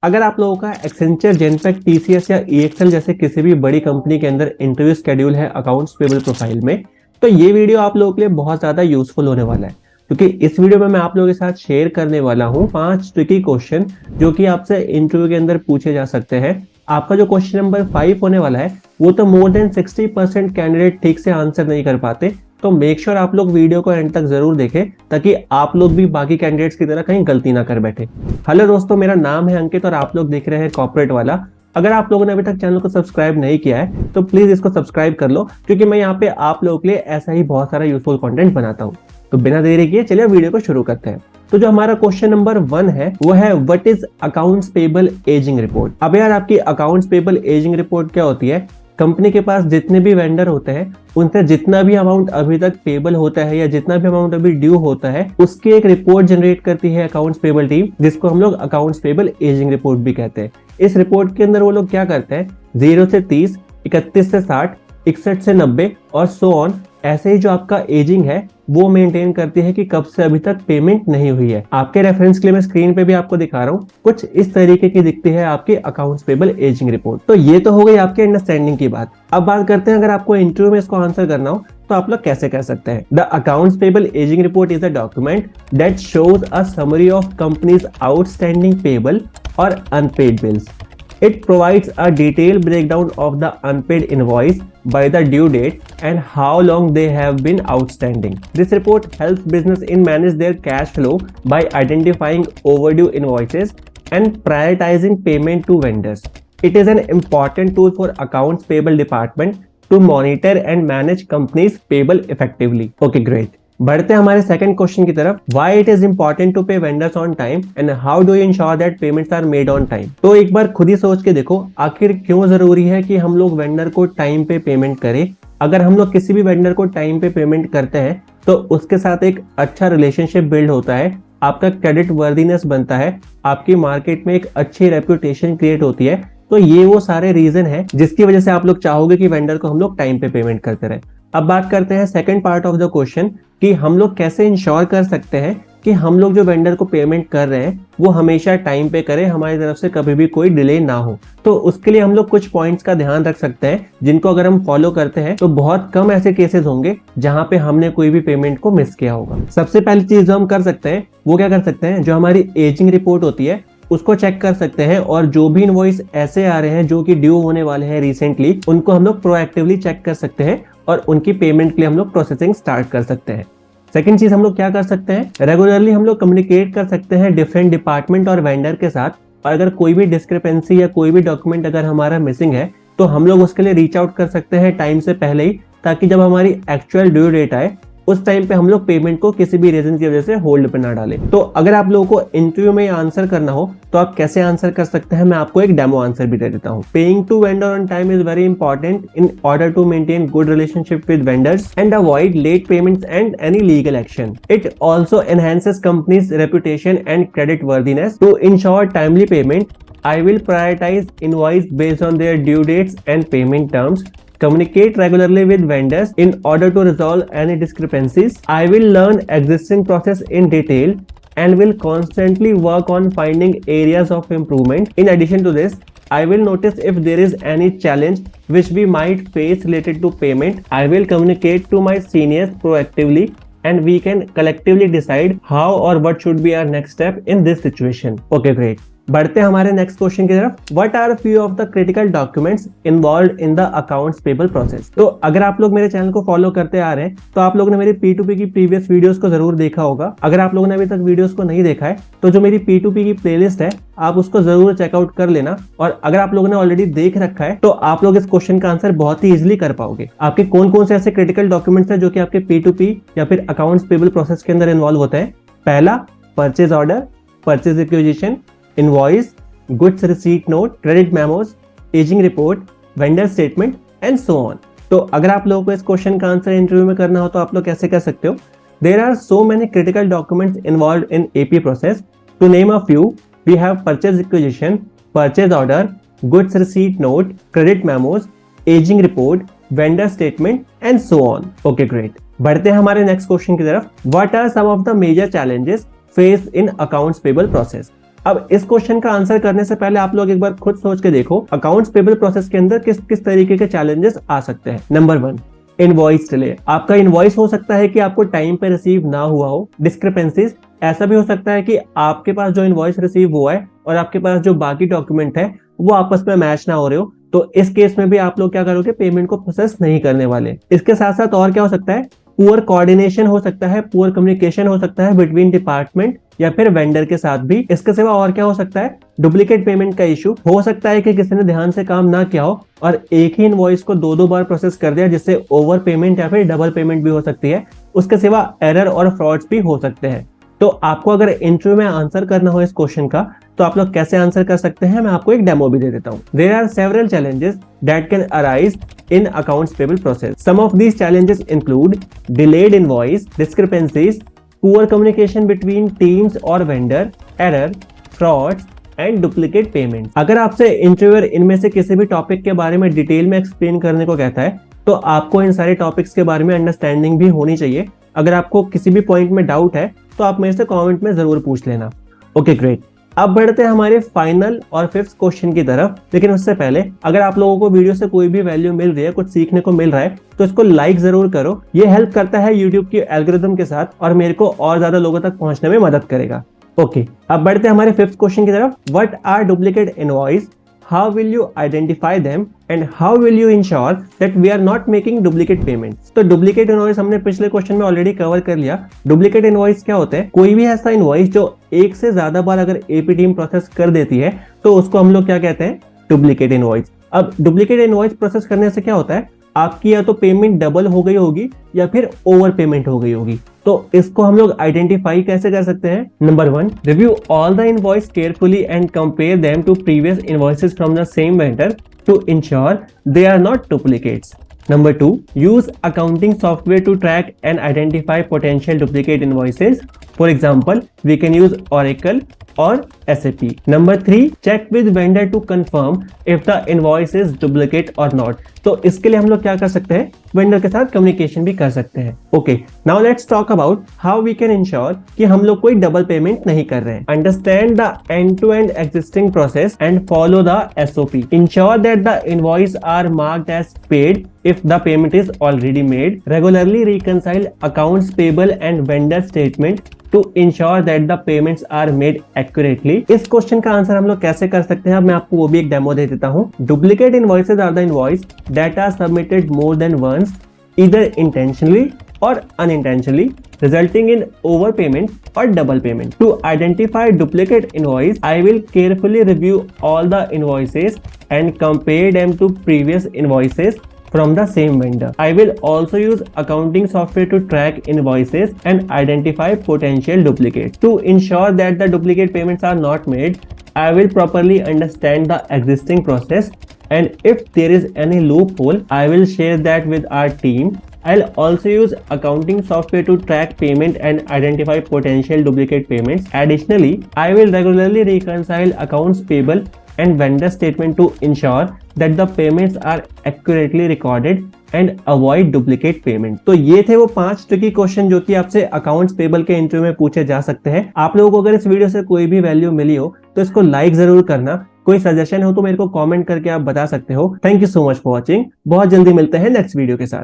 अगर आप लोगों का एक्सेंचर, जेनपैक्ट, टीसीएस या ईएक्सएल जैसे किसी भी बड़ी कंपनी के अंदर इंटरव्यू शेड्यूल है अकाउंट्स पेबल प्रोफाइल में, तो ये वीडियो आप लोगों के लिए बहुत ज्यादा यूजफुल होने वाला है, क्योंकि इस वीडियो में मैं आप लोगों के साथ शेयर करने वाला हूं 5 ट्रिकी क्वेश्चन जो कि आपसे इंटरव्यू के अंदर पूछे जा सकते हैं। आपका जो क्वेश्चन नंबर 5 होने वाला है वो तो मोर देन 60% कैंडिडेट ठीक से आंसर नहीं कर पाते, तो मेक श्योर आप लोग वीडियो को एंड तक जरूर देखें ताकि आप लोग भी बाकी कैंडिडेट्स की तरह कहीं गलती ना कर बैठे। हेलो दोस्तों, मेरा नाम है अंकित और आप लोग देख रहे हैं कॉर्पोरेट वाला। अगर आप लोगों ने अभी तक चैनल को सब्सक्राइब नहीं किया है तो प्लीज इसको सब्सक्राइब कर लो, क्योंकि मैं यहाँ पे आप लोगों के लिए ऐसा ही बहुत सारा यूजफुल कंटेंट बनाता हूँ। तो बिना देरी किए चलिए वीडियो को शुरू करते हैं। तो जो हमारा क्वेश्चन नंबर 1 है वो है what is accounts payable ageing report. अब यार, आपकी अकाउंट्स पेबल एजिंग रिपोर्ट क्या होती है? कंपनी के पास जितने भी वेंडर होते हैं उनसे जितना भी अमाउंट अभी तक पेबल होता है या जितना भी अमाउंट अभी ड्यू होता है उसकी एक रिपोर्ट जनरेट करती है अकाउंट्स पेबल टीम, जिसको हम लोग अकाउंट्स पेबल एजिंग रिपोर्ट भी कहते हैं। इस रिपोर्ट के अंदर वो लोग क्या करते हैं, 0 से 30, 31 से 60, 61 से 90 और सो ऑन, ऐसे ही जो आपका एजिंग है वो मेंटेन करती है कि कब से अभी तक पेमेंट नहीं हुई है। आपके रेफरेंस के लिए मैं स्क्रीन पे भी आपको दिखा रहा हूँ, कुछ इस तरीके की दिखती है आपकी अकाउंट्स पेबल एजिंग रिपोर्ट। तो ये तो हो गई आपके अंडरस्टैंडिंग की बात। अब बात करते हैं अगर आपको इंटरव्यू में इसको आंसर करना हो तो आप लोग कैसे कह सकते हैं। The accounts payable ageing report is a document that shows a summary of companies outstanding payable और unpaid bills. It provides a detailed breakdown of the unpaid invoice by the due date and how long they have been outstanding. This report helps business in manage their cash flow by identifying overdue invoices and prioritizing payment to vendors. It is an important tool for accounts payable department to monitor and manage companies payable effectively. Okay, great. बढ़ते हैं हमारे second question की तरफ। Why it is important to pay vendors on time and how do you ensure that payments are made on time? तो एक बार खुद ही सोच के देखो, आखिर क्यों जरूरी है कि हम लोग वेंडर को टाइम पे पेमेंट करें। अगर हम लोग किसी भी वेंडर को टाइम पे पेमेंट करते हैं तो उसके साथ एक अच्छा रिलेशनशिप बिल्ड होता है, आपका क्रेडिट वर्दीनेस बनता है, आपकी मार्केट में एक अच्छी रेपुटेशन क्रिएट होती है। तो ये वो सारे रीजन है जिसकी वजह से आप लोग चाहोगे कि वेंडर को हम लोग टाइम पे पेमेंट करते रहे। अब बात करते हैं second part of the question कि हम लोग कैसे इंश्योर कर सकते हैं कि हम लोग जो वेंडर को पेमेंट कर रहे हैं वो हमेशा टाइम पे करें, हमारी तरफ से कभी भी कोई डिले ना हो। तो उसके लिए हम लोग कुछ पॉइंट्स का ध्यान रख सकते हैं जिनको अगर हम फॉलो करते हैं तो बहुत कम ऐसे केसेस होंगे जहां पे हमने कोई भी पेमेंट को मिस किया होगा। सबसे पहली चीज जो हम कर सकते हैं वो क्या कर सकते हैं, जो हमारी एजिंग रिपोर्ट होती है उसको चेक कर सकते हैं और जो भी इनवॉइस ऐसे आ रहे हैं जो कि ड्यू होने वाले हैं रिसेंटली, उनको हम लोग प्रोएक्टिवली चेक कर सकते हैं और उनकी पेमेंट के लिए हम लोग प्रोसेसिंग स्टार्ट कर सकते हैं। सेकंड चीज हम लोग क्या कर सकते हैं, रेगुलरली हम लोग कम्युनिकेट कर सकते हैं डिफरेंट डिपार्टमेंट और वेंडर के साथ, और अगर कोई भी डिस्क्रिपेंसी या कोई भी डॉक्यूमेंट अगर हमारा मिसिंग है तो हम लोग उसके लिए रीच आउट कर सकते हैं टाइम से पहले ही, ताकि जब हमारी एक्चुअल ड्यू डेट आए उस टाइम पे हम लोग पेमेंट को किसी भी रीजन की वजह से होल्ड पे ना डालें। तो अगर आप लोगों को इंटरव्यू में आंसर करना हो तो आप कैसे आंसर कर सकते हैं, मैं आपको एक डेमो आंसर भी दे देता हूँ। Paying to vendor on time is very important in order to maintain good relationship with vendors and avoid late payments and any legal action. It also enhances company's reputation and credit worthiness. To ensure timely payment, I will prioritize invoice based on their due dates and payment terms. Communicate regularly with vendors in order to resolve any discrepancies. I will learn existing process in detail and will constantly work on finding areas of improvement. In addition to this, I will notice if there is any challenge which we might face related to payment. I will communicate to my seniors proactively and we can collectively decide how or what should be our next step in this situation. Okay, great. बढ़ते हैं हमारे next question की तरफ। What are few of the critical documents involved in the accounts payable process? तो अगर आप लोग मेरे चैनल को फॉलो करते आ रहे हैं तो आप लोगों ने मेरी P2P की प्रीवियस वीडियोस को जरूर देखा होगा। अगर आप लोगों ने अभी तक वीडियोस को नहीं देखा है तो जो मेरी P2P की प्लेलिस्ट है आप उसको जरूर चेकआउट कर लेना, और अगर आप लोगों ने ऑलरेडी देख रखा है तो आप लोग इस क्वेश्चन का आंसर बहुत ही इजिली कर पाओगे। आपके कौन कौन से ऐसे क्रिटिकल डॉक्यूमेंट्स हैं जो कि आपके P2P या फिर अकाउंट्स पेबल प्रोसेस के अंदर इन्वॉल्व होते हैं। पहला, purchase order, purchase requisition, invoice, goods receipt note, credit memos, ageing report, vendor statement and so on. तो अगर आप लोगों को इस क्वेश्चन का आंसर इंटरव्यू में करना हो तो आप लोग कैसे कर सकते हो, there are so many critical documents involved in AP process. To name a few, we have purchase requisition, purchase order, goods receipt note, credit memos, ageing report, vendor statement and so on. Okay, great. बढ़ते हैं हमारे next question की तरफ। What are some of the major challenges face in accounts payable process? अब इस question का answer करने से पहले आप लोग एक बार खुद सोच के देखो अकाउंट्स पेबल प्रोसेस के अंदर किस किस तरीके के चैलेंजेस आ सकते हैं। Number 1, invoice delay. आपका इनवॉइस हो सकता है कि आपको टाइम पे रिसीव ना हुआ हो। डिस्क्रिपेंसीज, ऐसा भी हो सकता है कि आपके पास जो इनवॉइस रिसीव हुआ है और आपके पास जो बाकी डॉक्यूमेंट है वो आपस में मैच ना हो रहे हो, तो इस केस में भी आप लोग क्या करोगे, पेमेंट को प्रोसेस नहीं करने वाले। इसके साथ साथ और क्या हो सकता है, पुअर कोऑर्डिनेशन हो सकता है, पुअर कम्युनिकेशन हो सकता है बिटवीन डिपार्टमेंट या फिर वेंडर के साथ भी। इसके सिवा और क्या हो सकता है, डुप्लीकेट पेमेंट का इशू हो सकता है कि किसी ने ध्यान से काम ना किया हो और एक ही इनवॉइस को दो बार प्रोसेस कर दिया, जिससे ओवर पेमेंट या फिर डबल पेमेंट भी हो सकती है। उसके सिवा एरर और फ्रॉड्स भी हो सकते हैं। तो आपको अगर इंटरव्यू में आंसर करना हो इस क्वेश्चन का, तो आप लोग कैसे आंसर कर सकते हैं, मैं आपको एक डेमो भी दे देता हूं। There are several challenges that can arise in accounts payable process. Some of these challenges include delayed invoice, discrepancies, poor communication between teams or vendor, error, frauds and duplicate payments. अगर आपसे interviewer इनमें से किसी भी topic के बारे में detail में एक्सप्लेन करने को कहता है, तो आपको इन सारे टॉपिक्स के बारे में अंडरस्टैंडिंग भी होनी चाहिए। अगर आपको किसी भी पॉइंट में डाउट है तो आप मेरे से कमेंट में जरूर पूछ लेना। ओके ग्रेट, अब बढ़ते हैं हमारे फाइनल और 5th क्वेश्चन की तरफ। लेकिन उससे पहले अगर आप लोगों को वीडियो से कोई भी वैल्यू मिल रही है, कुछ सीखने को मिल रहा है, तो इसको लाइक जरूर करो। ये हेल्प करता है यूट्यूब की एल्गोरिथम के साथ और मेरे को और ज्यादा लोगों तक पहुंचने में मदद करेगा। ओके, अब बढ़ते हैं हमारे 5th क्वेश्चन की तरफ। What are duplicate invoice, how will you identify them and how will you ensure that we are not making duplicate payments? तो डुप्लीकेट इनवॉइस हमने पिछले क्वेश्चन में ऑलरेडी कवर कर लिया। डुप्लीकेट इनवॉइस क्या होता है, कोई भी ऐसा इनवॉइस जो एक से ज्यादा बार अगर एपी टीम प्रोसेस कर देती है तो उसको हम लोग क्या कहते हैं, डुप्लीकेट इनवॉइस। अब डुप्लीकेट इनवॉइस प्रोसेस करने से क्या होता है, आपकी या तो पेमेंट डबल हो गई होगी या फिर ओवर पेमेंट हो गई होगी। तो इसको हम लोग आइडेंटिफाई कैसे कर सकते हैं। Number 1, review all the invoice carefully and compare them to previous invoices from the same vendor to ensure they are not duplicates. Number 2, use accounting software to track and identify potential duplicate invoices. For example, we can use Oracle or SAP. Number 3, check with vendor to confirm if the invoice is duplicate or not. तो इसके लिए हम लोग क्या कर सकते हैं, vendor के साथ कम्युनिकेशन भी कर सकते हैं। Okay, now let's talk about how we can ensure कि हम लोग कोई डबल पेमेंट नहीं कर रहे हैं। Understand the end to end existing process and follow the SOP. Ensure that the invoice are marked as paid if the payment is already made. Regularly reconcile accounts payable and vendor statement to ensure that the payments are made accurately. इस question का answer हम लोग कैसे कर सकते हैं, अब मैं आपको वो भी एक डेमो दे देता हूँ। Duplicate invoices are the invoice that are submitted more than once, either intentionally or unintentionally, resulting in overpayment or double payment. To identify duplicate invoice, I will carefully review all the invoices and compare them to previous invoices from the same vendor. I will also use accounting software to track invoices and identify potential duplicates. To ensure that the duplicate payments are not made, I will properly understand the existing process, and if there is any loophole, I will share that with our team. I'll also use accounting software to track payment and identify potential duplicate payments. Additionally, I will regularly reconcile accounts payable and vendor statement to ensure that the payments are accurately recorded and avoid duplicate payment. तो ये थे वो 5 tricky question जो कि आपसे accounts payable के interview में पूछे जा सकते हैं। आप लोगों को अगर इस वीडियो से कोई भी वैल्यू मिली हो तो इसको लाइक जरूर करना। कोई सजेशन हो तो मेरे को कमेंट करके आप बता सकते हो। Thank you so much for watching. बहुत जल्दी मिलते हैं नेक्स्ट वीडियो के साथ।